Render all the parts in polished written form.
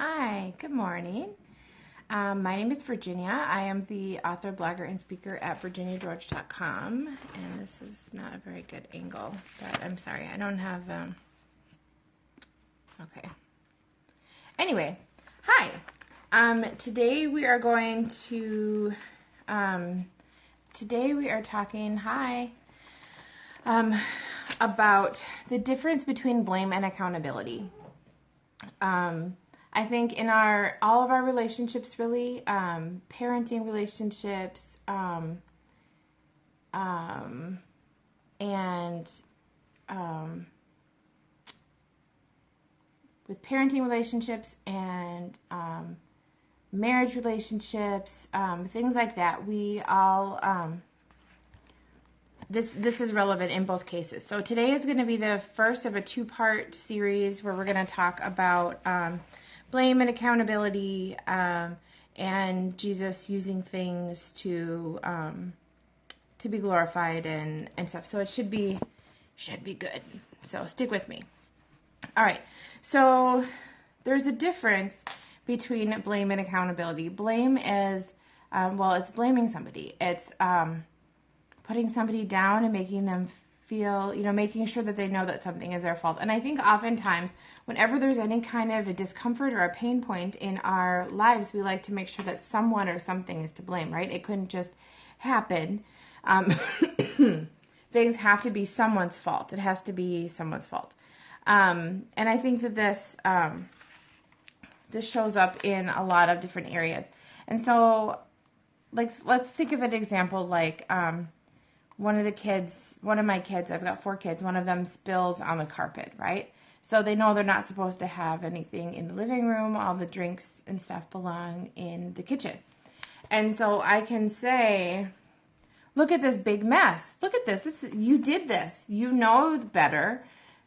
Hi, good morning. My name is Virginia. I am the author, blogger, and speaker at virginiageorge.com. And this is not a very good angle, but I'm sorry. I don't have, okay. Anyway, hi. Today we are going to, today we are talking, about the difference between blame and accountability. I think in all of our relationships, really, parenting relationships, and with parenting relationships and marriage relationships, things like that, we all this is relevant in both cases. So today is going to be the first of a two-part series where we're going to talk about blame and accountability, and Jesus using things to be glorified and stuff. So it should be good. So stick with me. All right. So there's a difference between blame and accountability. Blame is it's blaming somebody. It's putting somebody down and making them feel, making sure that they know that something is their fault. And I think oftentimes, whenever there's any kind of a discomfort or a pain point in our lives, we like to make sure that someone or something is to blame, right? It couldn't just happen. Things have to be someone's fault. It has to be someone's fault. And I think that this shows up in a lot of different areas. And so, let's think of an example like, one of my kids, I've got 4 kids, one of them spills on the carpet, right? So they know they're not supposed to have anything in the living room. All the drinks and stuff belong in the kitchen. And so I can say, look at this big mess. Look at this. You did this. You know better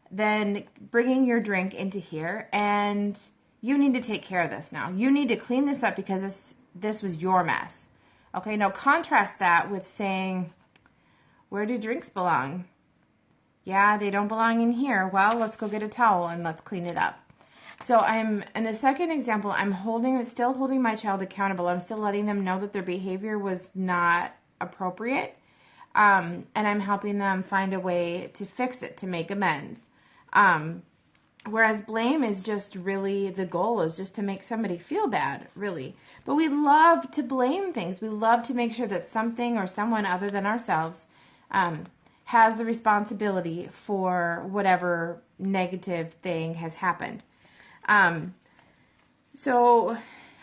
than bringing your drink into here, and you need to take care of this now. You need to clean this up because this was your mess. Okay, now contrast that with saying, where do drinks belong? Yeah, they don't belong in here. Well, let's go get a towel and let's clean it up. So in the second example, I'm still holding my child accountable. I'm still letting them know that their behavior was not appropriate. And I'm helping them find a way to fix it, to make amends. Whereas blame is just really, the goal is just to make somebody feel bad, really. But we love to blame things. We love to make sure that something or someone other than ourselves has the responsibility for whatever negative thing has happened. So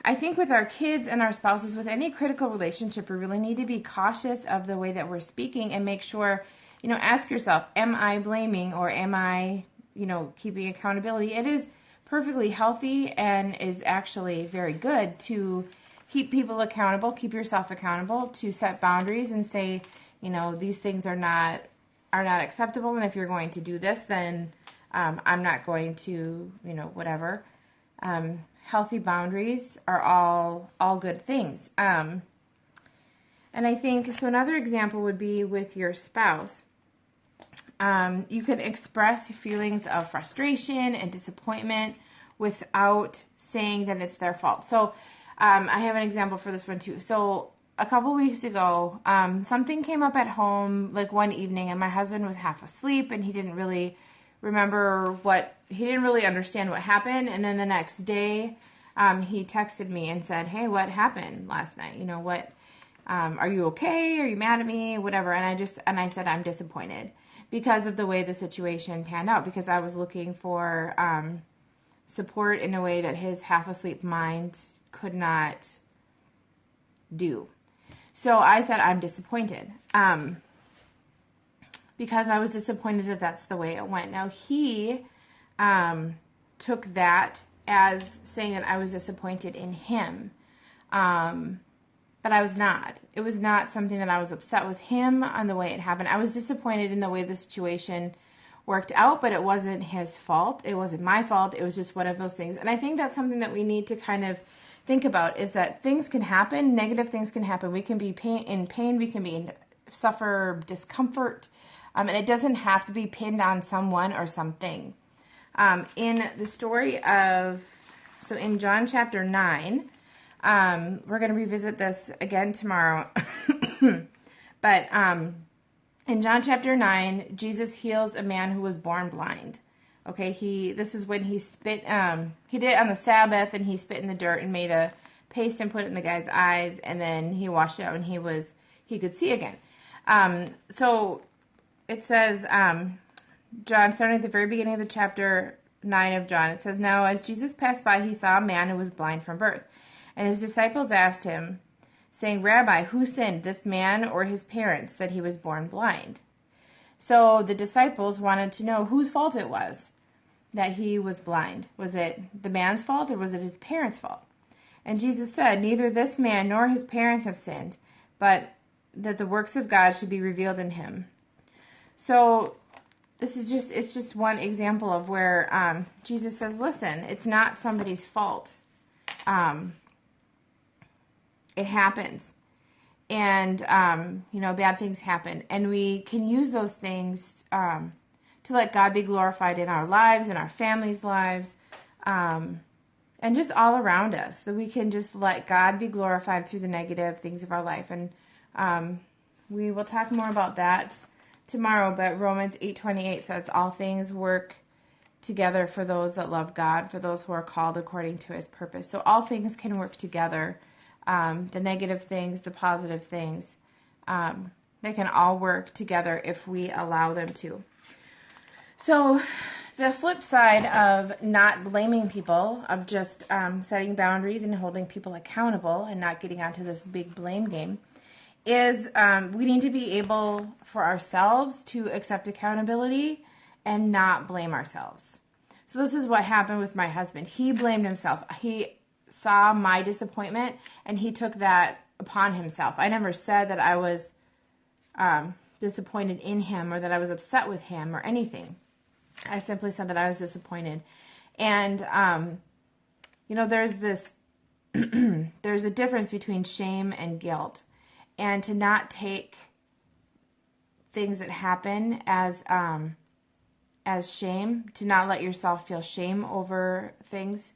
I think with our kids and our spouses, with any critical relationship, we really need to be cautious of the way that we're speaking and make sure, ask yourself, am I blaming or am I, keeping accountability? It is perfectly healthy and is actually very good to keep people accountable, keep yourself accountable, to set boundaries and say, these things are not acceptable, and if you're going to do this, then I'm not going to, whatever. Healthy boundaries are all good things. And I think, so another example would be with your spouse. You can express feelings of frustration and disappointment without saying that it's their fault. So I have an example for this one too. So a couple weeks ago, something came up at home, like one evening, and my husband was half asleep, and he didn't really understand what happened. And then the next day, he texted me and said, "Hey, what happened last night? Are you okay? Are you mad at me? Whatever." And I said, I'm disappointed because of the way the situation panned out, because I was looking for support in a way that his half asleep mind could not do. So I said, I'm disappointed, because I was disappointed that that's the way it went. Now he took that as saying that I was disappointed in him, but I was not. It was not something that I was upset with him on the way it happened. I was disappointed in the way the situation worked out, but it wasn't his fault. It wasn't my fault. It was just one of those things. And I think that's something that we need to kind of think about, is that things can happen, negative things can happen. We can be in pain, we can suffer discomfort, and it doesn't have to be pinned on someone or something. In the story of So in John chapter 9, we're going to revisit this again tomorrow. But in John chapter 9, Jesus heals a man who was born blind. Okay, this is when he spit, he did it on the Sabbath, and he spit in the dirt and made a paste and put it in the guy's eyes, and then he washed it out, and he could see again. So it says, John, starting at the very beginning of the chapter 9 of John, it says, "Now as Jesus passed by, he saw a man who was blind from birth. And his disciples asked him, saying, 'Rabbi, who sinned, this man or his parents, that he was born blind?'" So the disciples wanted to know whose fault it was that he was blind. Was it the man's fault, or was it his parents' fault? And Jesus said, "Neither this man nor his parents have sinned, but that the works of God should be revealed in him." So it's just one example of where Jesus says, listen, it's not somebody's fault. It happens. And, bad things happen. And we can use those things to let God be glorified in our lives, in our families' lives, and just all around us. That we can just let God be glorified through the negative things of our life. And we will talk more about that tomorrow, but Romans 8:28 says, "All things work together for those that love God, for those who are called according to his purpose." So all things can work together. The negative things, the positive things, they can all work together if we allow them to. So the flip side of not blaming people, of just setting boundaries and holding people accountable and not getting onto this big blame game, is we need to be able for ourselves to accept accountability and not blame ourselves. So this is what happened with my husband. He blamed himself. He saw my disappointment and he took that upon himself. I never said that I was disappointed in him or that I was upset with him or anything. I simply said that I was disappointed. And, there's this, there's a difference between shame and guilt. And to not take things that happen as shame, to not let yourself feel shame over things,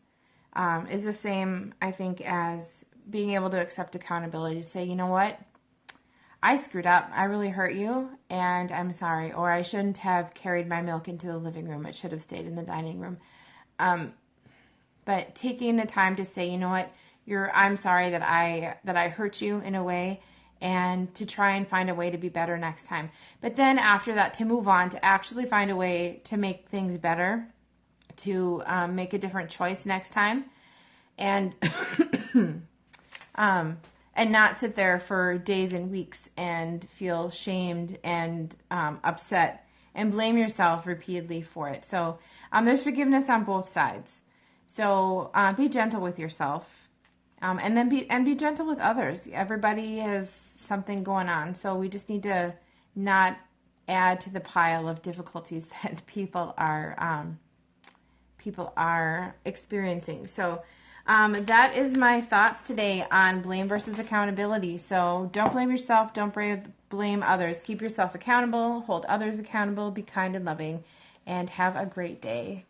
is the same, I think, as being able to accept accountability. To say, you know what, I screwed up. I really hurt you, and I'm sorry. Or I shouldn't have carried my milk into the living room. It should have stayed in the dining room. But taking the time to say, you know what, I'm sorry that I hurt you in a way, and to try and find a way to be better next time. But then after that, to move on, to actually find a way to make things better, to make a different choice next time, and and not sit there for days and weeks and feel shamed and upset and blame yourself repeatedly for it. So there's forgiveness on both sides. So be gentle with yourself. And then be gentle with others. Everybody has something going on, so we just need to not add to the pile of difficulties that people are experiencing. So that is my thoughts today on blame versus accountability. So don't blame yourself. Don't blame others. Keep yourself accountable. Hold others accountable. Be kind and loving, and have a great day.